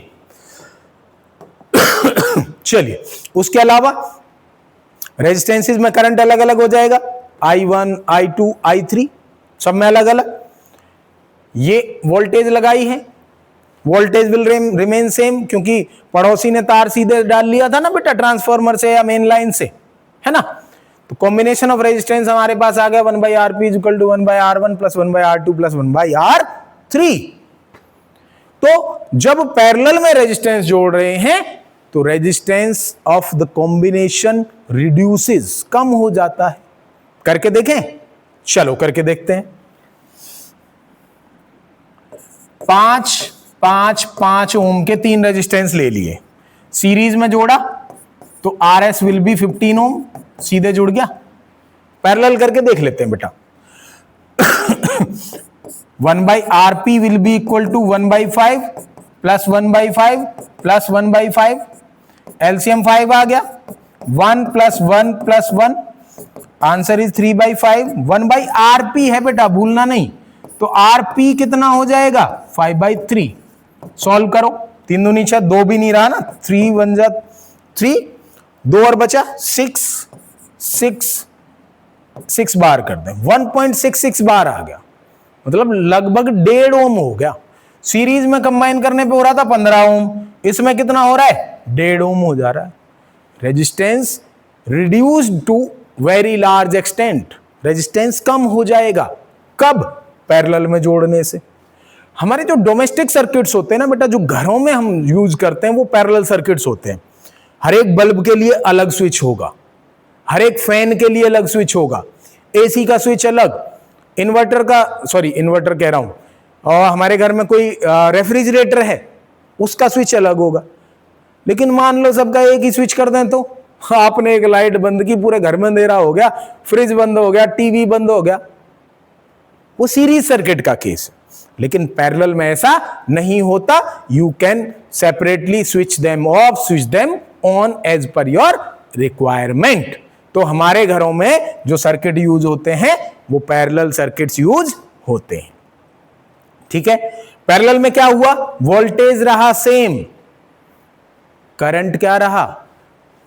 चलिए, उसके अलावा रेजिस्टेंसेस में करंट अलग अलग हो जाएगा, I1 I2 I3 सब में अलग अलग। ये वोल्टेज लगाई है, वोल्टेज विल रिमेन सेम, क्योंकि पड़ोसी ने तार सीधे डाल लिया था ना बेटा ट्रांसफार्मर से या मेन लाइन से, है ना। तो कॉम्बिनेशन ऑफ रेजिस्टेंस हमारे पास आ गया 1/RP is equal to 1/R1 plus 1/R2 plus 1/R3। तो जब पैरेलल में रेजिस्टेंस जोड़ रहे हैं तो resistance of the combination reduces, कम हो जाता है। करके देखें, चलो करके देखते हैं। 5 ओम के 3 रेजिस्टेंस ले लिए, सीरीज में जोड़ा तो RS विल बी 15 ओम, सीधे जुड़ गया। पैरेलल करके देख लेते हैं बेटा। 1/RP will be equal to 1/5 plus 1/5 plus 1/5, LCM 5 आ गया। 1 + 1 + 1, आंसर इज 3/5। 1/RP है बेटा, भूलना नहीं। तो RP कितना हो जाएगा? 5/3। सॉल्व करो, 3 दूनी 6, 2 भी नहीं रहा ना, 3 1 जा 3, 2 और बचा 6 बार कर दें, 1.66 बार आ गया, मतलब लगभग 1.5 ओम हो गया। सीरीज में कंबाइन करने पे हो रहा था 15 ओम, इसमें कितना हो रहा है, 1.5 ओम हो जा रहा है। Resistance reduced to very large extent, resistance कम हो जाएगा। कब, पैरेलल में जोड़ने से। हमारे जो डोमेस्टिक सर्किट्स होते हैं ना बेटा, जो घरों में हम यूज करते हैं, वो पैरेलल सर्किट्स होते हैं। हर एक बल्ब के लिए अलग स्विच होगा, हर एक फैन के लिए अलग स्विच होगा, एसी का स्विच अलग, इन्वर्टर कह रहा हूं, और हमारे घर में कोई रेफ्रिजरेटर है, उसका स्विच अलग होगा। लेकिन मान लो सबका एक ही स्विच कर दें, तो आपने एक लाइट बंद की, पूरे घर में अंधेरा हो गया, फ्रिज बंद हो गया, टीवी बंद हो गया। वो सीरीज सर्किट का केस है। लेकिन पैरेलल में ऐसा नहीं होता। You can separately switch them off, switch them on as per your requirement. तो हमारे घरों में जो सर्किट यूज होते हैं वो पैरेलल सर्किट्स यूज होते हैं। ठीक है, पैरेलल में क्या हुआ, वोल्टेज रहा सेम, करंट क्या रहा,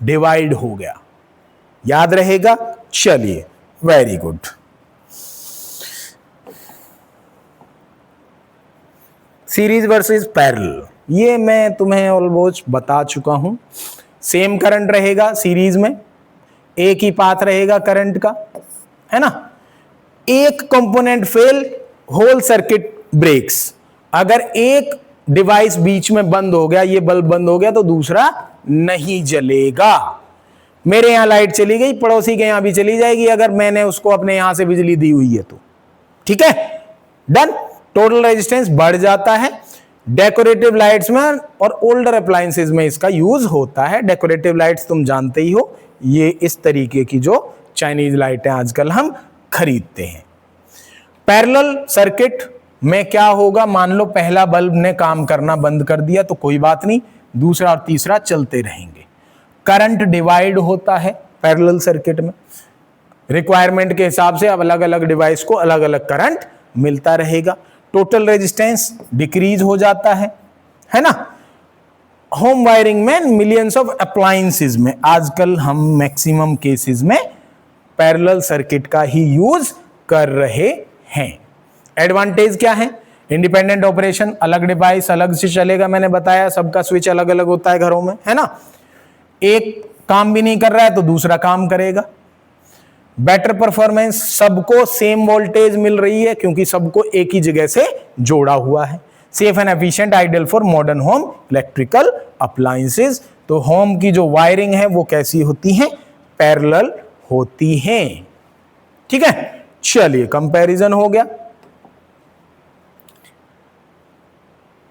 डिवाइड हो गया। याद रहेगा, चलिए, very good. Series versus parallel, ये मैं तुम्हें ऑलमोस्ट बता चुका हूं। सेम करंट रहेगा सीरीज में, एक ही पाथ रहेगा करंट का, है ना। एक component fail, whole circuit breaks. अगर एक डिवाइस बीच में बंद हो गया, ये बल्ब बंद हो गया, तो दूसरा नहीं जलेगा। मेरे यहां लाइट चली गई, पड़ोसी के यहां भी चली जाएगी, अगर मैंने उसको अपने यहां से बिजली दी हुई है तो। ठीक है, डन। टोटल रेजिस्टेंस बढ़ जाता है। डेकोरेटिव लाइट्स में और ओल्डर अप्लायंसेस में इसका यूज होता है। डेकोरेटिव लाइट्स तुम जानते ही हो, ये इस तरीके की जो चाइनीज लाइटें आजकल हम खरीदते हैं। पैरेलल सर्किट में क्या होगा, मान लो पहला बल्ब ने काम करना बंद कर दिया तो कोई बात नहीं, दूसरा और तीसरा चलते रहेंगे। करंट डिवाइड होता है पैरेलल सर्किट में, रिक्वायरमेंट के हिसाब से अब अलग अलग डिवाइस को अलग अलग करंट मिलता रहेगा। टोटल रेजिस्टेंस डिक्रीज हो जाता है ना। होम वायरिंग में, मिलियंस ऑफ अप्लायंसेस में आजकल हम मैक्सिमम केसेस में पैरेलल सर्किट का ही यूज कर रहे हैं। एडवांटेज क्या है, इंडिपेंडेंट ऑपरेशन, अलग डिवाइस अलग से चलेगा, मैंने बताया सबका स्विच अलग अलग होता है घरों में, है ना। एक काम भी नहीं कर रहा है तो दूसरा काम करेगा। बेटर परफॉर्मेंस, सबको सेम वोल्टेज मिल रही है क्योंकि सबको एक ही जगह से जोड़ा हुआ है। Safe and efficient, ideal for modern home electrical appliances. तो होम की जो वायरिंग है वो कैसी होती है, पैरेलल होती है। ठीक है, चलिए, कंपैरिजन हो गया।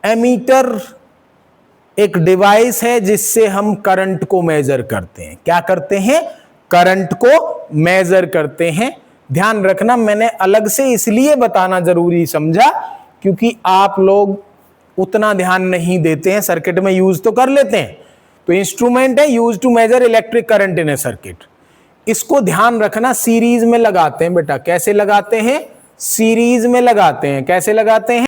एमीटर एक डिवाइस है जिससे हम करंट को मेजर करते हैं। क्या करते हैं, करंट को मेजर करते हैं। ध्यान रखना, मैंने अलग से इसलिए बताना जरूरी समझा क्योंकि आप लोग उतना ध्यान नहीं देते हैं। सर्किट में यूज तो कर लेते हैं, तो इंस्ट्रूमेंट है use to measure electric current in a circuit. इसको ध्यान रखना, सीरीज में लगाते हैं बेटा। कैसे लगाते हैं, सीरीज में लगाते हैं। कैसे लगाते हैं,